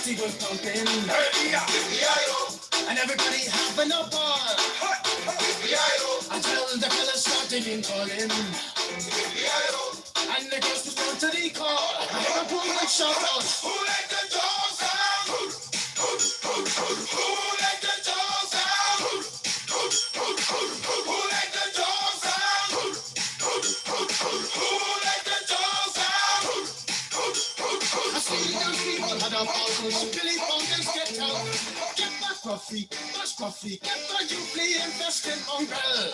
party was pumping. And everybody having a ball. Until the fellas started in calling. And the girls respond to the call. I hear a woman shout out, who let the dogs out? Who let the dogs out? Who let the dogs out? Who let the dogs out? I see young people had a ball, so Billy Fountains get out. Get back, Ruffy, that's Ruffy. Get back, you play invest in Mongrel.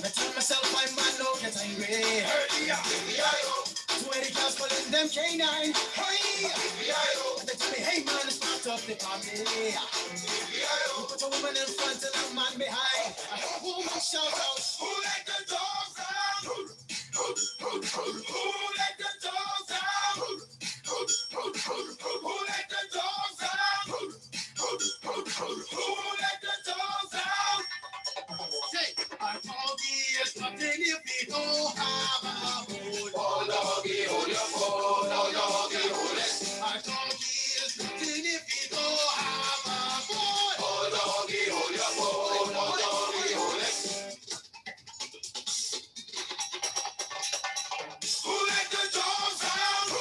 I tell myself my man no get angry. To where the girls pulling them K9. Hey! And they tell me, hey man, it's part of the party. You put a woman in front and a man behind. I hear a woman shout out, who let the dogs out? Who let the dogs out? Who let the dogs out? Who let the dogs out? Say, our doggy is nothing if we don't have a food. Oh, doggy, hold your phone. Oh, doggy, hold it. Our doggy is nothing if we don't have a food. Oh, doggy, hold your phone. Oh, doggy, hold it. Who let the dogs out? Who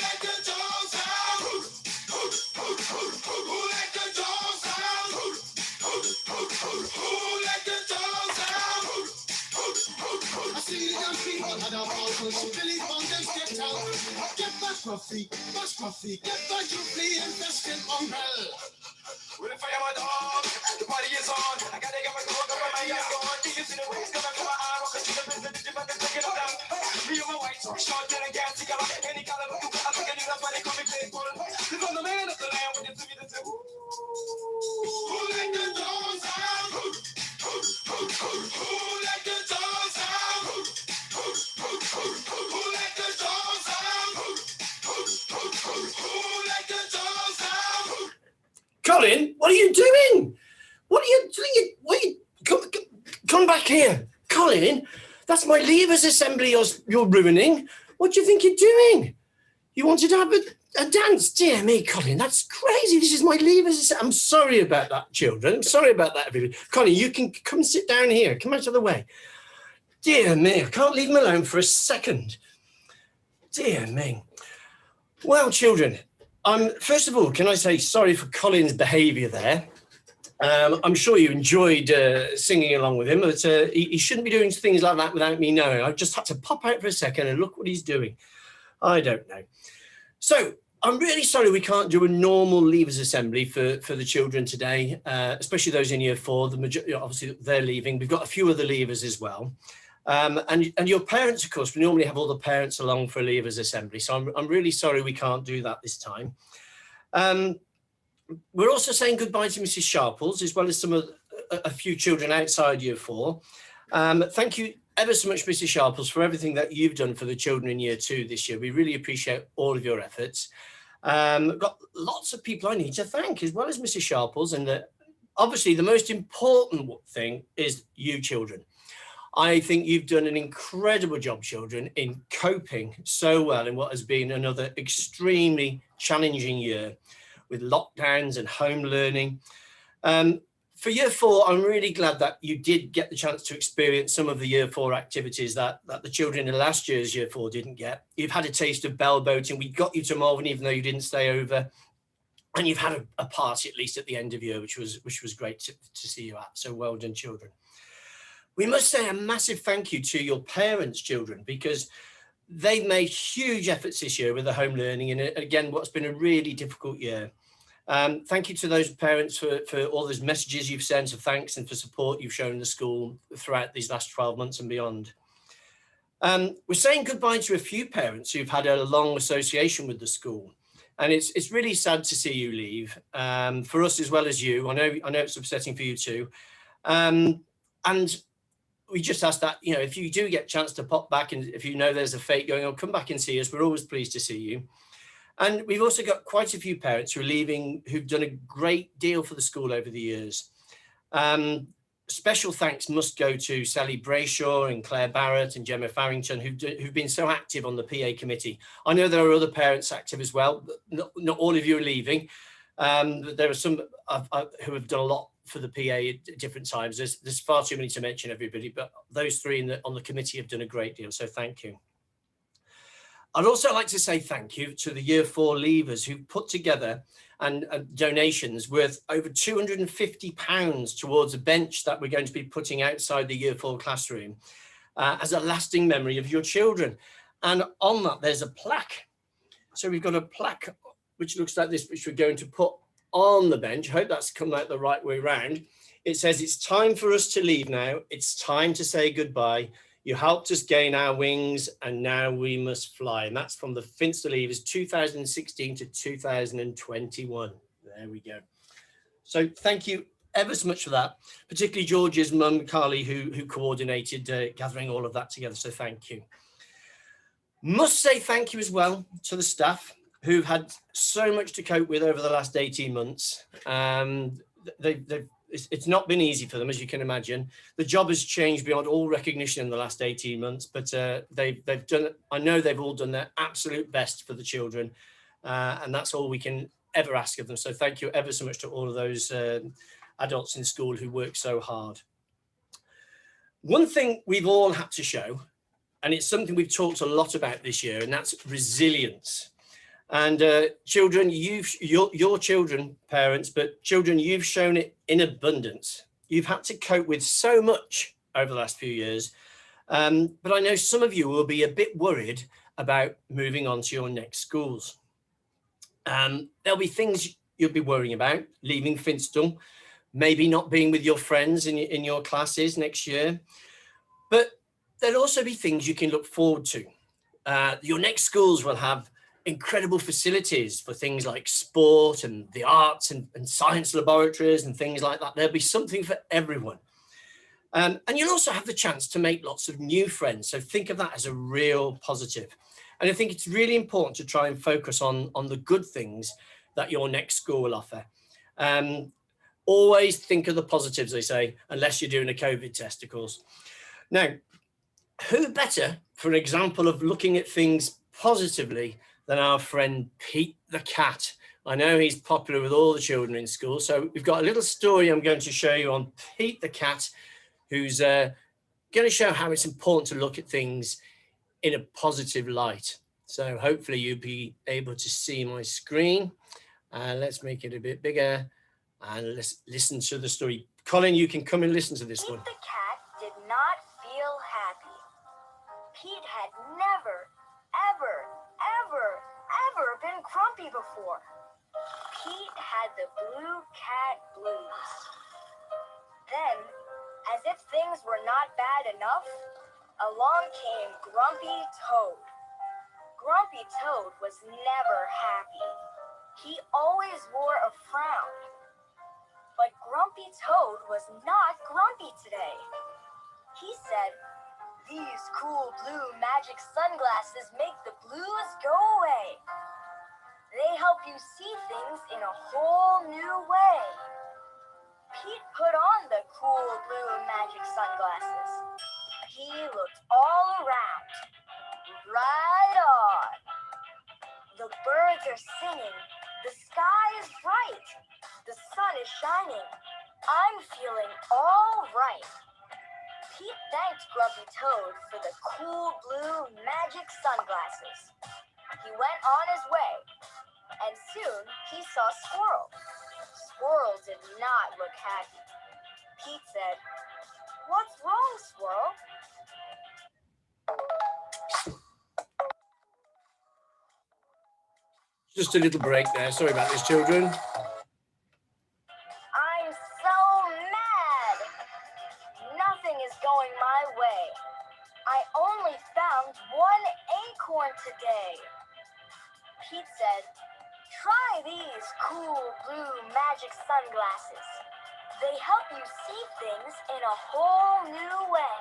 let the dogs out? Who let the dogs out? Who let the dogs out? I see the young people had a ball, so Billy Fountains get out. Get back, Ruffy, that's Ruffy. Get back, you play invest in Mongrel. With the fire, my dog, the party is on. I gotta get my dog up on my ass on. Do you see the waves coming from my eye? Rock to the business, if I can take it all down. Me and my white, short, and gas together. Any caliber, I think I knew that's why they call me baseball. Cause I'm the man of the land when you see me to say, who let the dogs out? Who let the dogs out? Who let the dogs out? Who let the dogs out? Colin, what are you doing? What are you doing? Come back here. Colin, that's my Leavers Assembly you're ruining. What do you think you're doing? You wanted to have a dance? Dear me, Colin, that's crazy. This is my Leavers Assembly. I'm sorry about that, children. I'm sorry about that, everybody. Colin, you can come sit down here. Come out of the way. Dear me, I can't leave him alone for a second. Dear me. Well, children, first of all, can I say sorry for Colin's behaviour there? I'm sure you enjoyed singing along with him, but he shouldn't be doing things like that without me knowing. I just had to pop out for a second and look what he's doing. I don't know. So I'm really sorry we can't do a normal Leavers Assembly for the children today, especially those in Year 4. Obviously, they're leaving. We've got a few other leavers as well. And your parents, of course, we normally have all the parents along for a Leavers Assembly. So I'm really sorry we can't do that this time. We're also saying goodbye to Mrs. Sharples, as well as a few children outside Year 4. Thank you ever so much, Mrs. Sharples, for everything that you've done for the children in Year 2 this year. We really appreciate all of your efforts. Got lots of people I need to thank, as well as Mrs. Sharples. And obviously, the most important thing is you children. I think you've done an incredible job, children, in coping so well in what has been another extremely challenging year with lockdowns and home learning. For Year 4, I'm really glad that you did get the chance to experience some of the Year 4 activities that the children in last year's Year 4 didn't get. You've had a taste of bell boating. We got you to Malvern, even though you didn't stay over. And you've had a party, at least at the end of year, which was great to see you at. So well done, children. We must say a massive thank you to your parents, children, because they've made huge efforts this year with the home learning. And again, what's been a really difficult year. Thank you to those parents for all those messages you've sent of thanks and for support you've shown the school throughout these last 12 months and beyond. We're saying goodbye to a few parents who've had a long association with the school. And it's really sad to see you leave, for us as well as you. I know it's upsetting for you too. And we just ask that, if you do get a chance to pop back and if you know there's a fete going on, come back and see us. We're always pleased to see you. And we've also got quite a few parents who are leaving, who've done a great deal for the school over the years. special thanks must go to Sally Brayshaw and Claire Barrett and Gemma Farrington, who've been so active on the PA committee. I know there are other parents active as well, but not all of you are leaving. There are some who have done a lot for the PA at different times. There's far too many to mention everybody, but those three on the committee have done a great deal, so thank you. I'd also like to say thank you to the Year 4 leavers who put together and donations worth over £250 towards a bench that we're going to be putting outside the Year 4 classroom as a lasting memory of your children. And on that, there's a plaque. So we've got a plaque which looks like this, which we're going to put on the bench. I hope that's come out the right way round. It says, "It's time for us to leave now. It's time to say goodbye. You helped us gain our wings, and now we must fly." And that's from the Finster Leavers 2016 to 2021. There we go. So thank you ever so much for that, particularly George's mum, Carly, who coordinated gathering all of that together. So thank you. Must say thank you as well to the staff who've had so much to cope with over the last 18 months. It's not been easy for them, as you can imagine. The job has changed beyond all recognition in the last 18 months, but they've done, I know they've all done their absolute best for the children, and that's all we can ever ask of them. So thank you ever so much to all of those adults in school who work so hard. One thing we've all had to show, and it's something we've talked a lot about this year, and that's resilience. And children, your children, parents, but children, you've shown it in abundance. You've had to cope with so much over the last few years. But I know some of you will be a bit worried about moving on to your next schools. There'll be things you'll be worrying about, leaving Finstall, maybe not being with your friends in your classes next year. But there'll also be things you can look forward to. Your next schools will have incredible facilities for things like sport and the arts and science laboratories and things like that. There'll be something for everyone. And you'll also have the chance to make lots of new friends. So think of that as a real positive. And I think it's really important to try and focus on the good things that your next school will offer. Always think of the positives, they say, unless you're doing a COVID test, of course. Now, who better for an example of looking at things positively than our friend Pete the cat? I know he's popular with all the children in school. So we've got a little story I'm going to show you on Pete the cat, who's going to show how it's important to look at things in a positive light. So hopefully you'll be able to see my screen. Let's make it a bit bigger and let's listen to the story. Colin, you can come and listen to this one. Pete the cat did not feel happy. Pete had never, ever been grumpy before. Pete had the blue cat blues. Then, as if things were not bad enough, along came Grumpy Toad. Grumpy Toad was never happy. He always wore a frown. But Grumpy Toad was not grumpy today. He said, "These cool blue magic sunglasses make the blues go away. They help you see things in a whole new way." Pete put on the cool blue magic sunglasses. He looked all around. Right on. The birds are singing. The sky is bright. The sun is shining. I'm feeling all right. Pete thanked Grumpy Toad for the cool blue magic sunglasses. He went on his way, and soon he saw Squirrel. Squirrel did not look happy. Pete said, "What's wrong, Squirrel?" Just a little break there. Sorry about this, children. "I'm so mad. Nothing is going my way. I only found one acorn today." Pete said, "Try these cool blue magic sunglasses. They help you see things in a whole new way."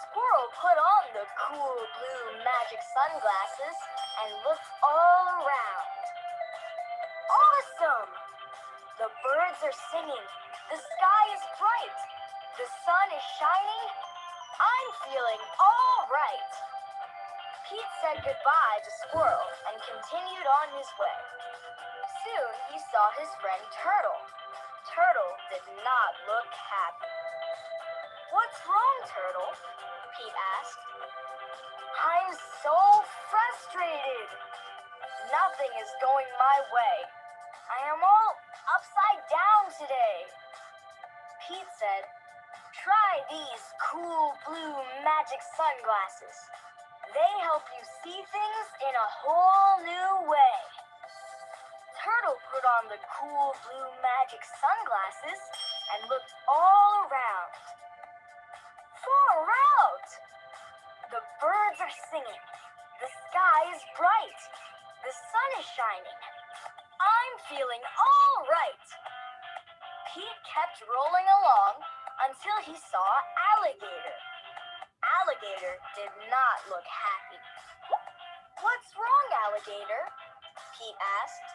Squirrel put on the cool blue magic sunglasses and looked all around. Awesome! The birds are singing. The sky is bright. The sun is shining. I'm feeling all right. Pete said goodbye to Squirrel and continued on his way. Soon he saw his friend Turtle. Turtle did not look happy. "What's wrong, Turtle?" Pete asked. "I'm so frustrated. Nothing is going my way. I am all upside down today." Pete said, "Try these cool blue magic sunglasses. They help you see things in a whole new way." Turtle put on the cool blue magic sunglasses and looked all around. Far out! The birds are singing. The sky is bright. The sun is shining. I'm feeling all right. Pete kept rolling along until he saw Alligator. Alligator did not look happy. "What's wrong, Alligator?" Pete asked.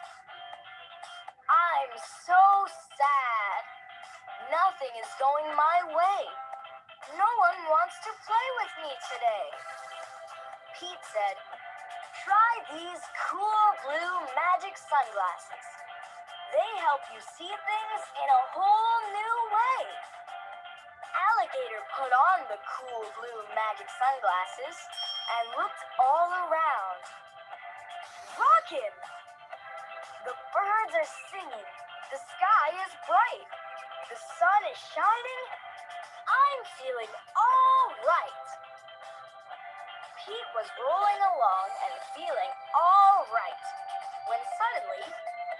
"I'm so sad. Nothing is going my way. No one wants to play with me today." Pete said, "Try these cool blue magic sunglasses. They help you see things in a whole new way." Alligator put on the cool blue magic sunglasses and looked all around. Rockin'! The birds are singing. The sky is bright. The sun is shining. I'm feeling all right. Pete was rolling along and feeling all right when suddenly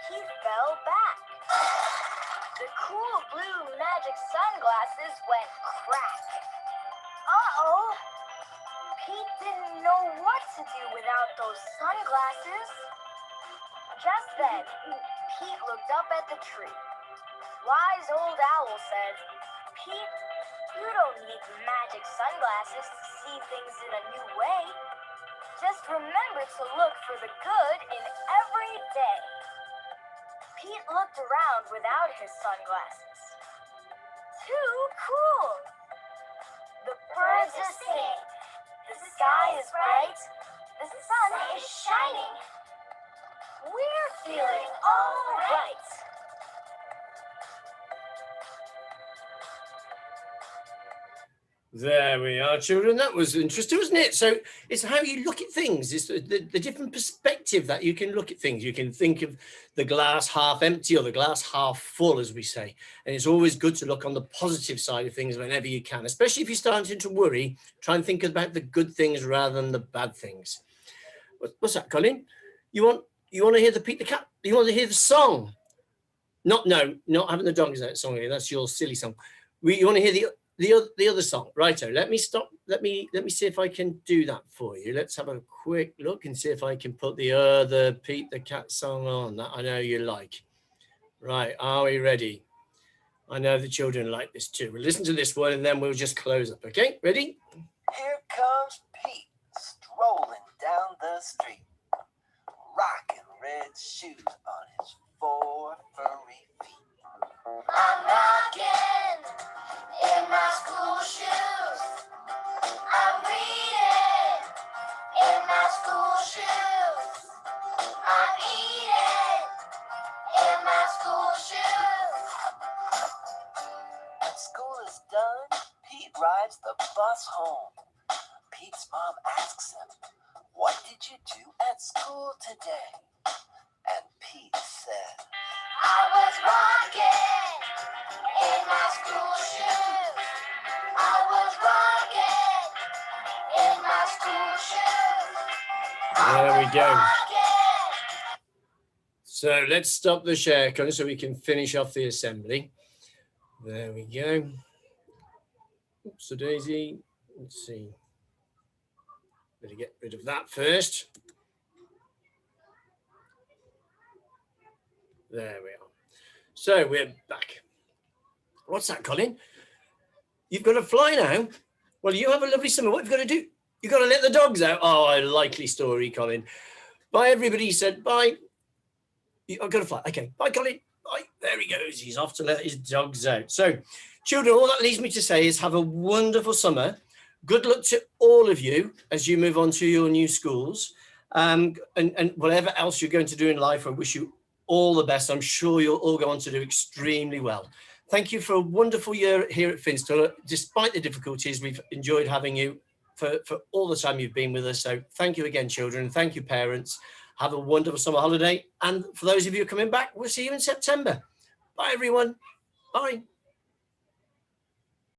he fell back. The cool blue magic sunglasses went crack. Uh-oh! Pete didn't know what to do without those sunglasses. Just then, Pete looked up at the tree. Wise old owl said, "Pete, you don't need magic sunglasses to see things in a new way. Just remember to look for the good in every day." Pete looked around without his sunglasses. Too cool! The birds are singing. The sky is bright. The sun is shining. We're feeling all right. There we are, children. That was interesting, wasn't it? So it's how you look at things. It's the different perspective that you can look at things. You can think of the glass half empty or the glass half full, as we say. And it's always good to look on the positive side of things whenever you can, especially if you're starting to worry. Try and think about the good things rather than the bad things. What's that, Colin? You want to hear the Pete the Cat? You want to hear the song? Not having the dogs out song here. That's your silly song. You want to hear the other song. Righto, let me stop. Let me see if I can do that for you. Let's have a quick look and see if I can put the other Pete the Cat song on that I know you like. Right, are we ready? I know the children like this too. We'll listen to this one and then we'll just close up. Okay, ready? Here comes Pete strolling down the street, rocking red shoes on his 4 furry feet. I'm rocking in my school shoes. I'm reading in my school shoes. I'm eating in my school shoes. When school is done, Pete rides the bus home. Pete's mom asks him, "What did you do at school today?" And Pete said, I was rocking in my school shoes. I was rocking in my school shoes. There we go. So let's stop the share, Colin, so we can finish off the assembly. There we go. Oops, daisy. Let's see. Better get rid of that first. There we are. So we're back. What's that, Colin? You've got to fly now? Well, you have a lovely summer. What have you got to do? You've got to let the dogs out. Oh, a likely story, Colin. Bye, everybody. He said bye. I've got to fly. Okay. Bye, Colin. Right, there he goes. He's off to let his dogs out. So, children, all that leaves me to say is have a wonderful summer. Good luck to all of you as you move on to your new schools. And whatever else you're going to do in life, I wish you all the best. I'm sure you'll all go on to do extremely well. Thank you for a wonderful year here at Finstour. Despite the difficulties, we've enjoyed having you for all the time you've been with us. So thank you again, children. Thank you, parents. Have a wonderful summer holiday. And for those of you coming back, we'll see you in September. Bye, everyone. Bye.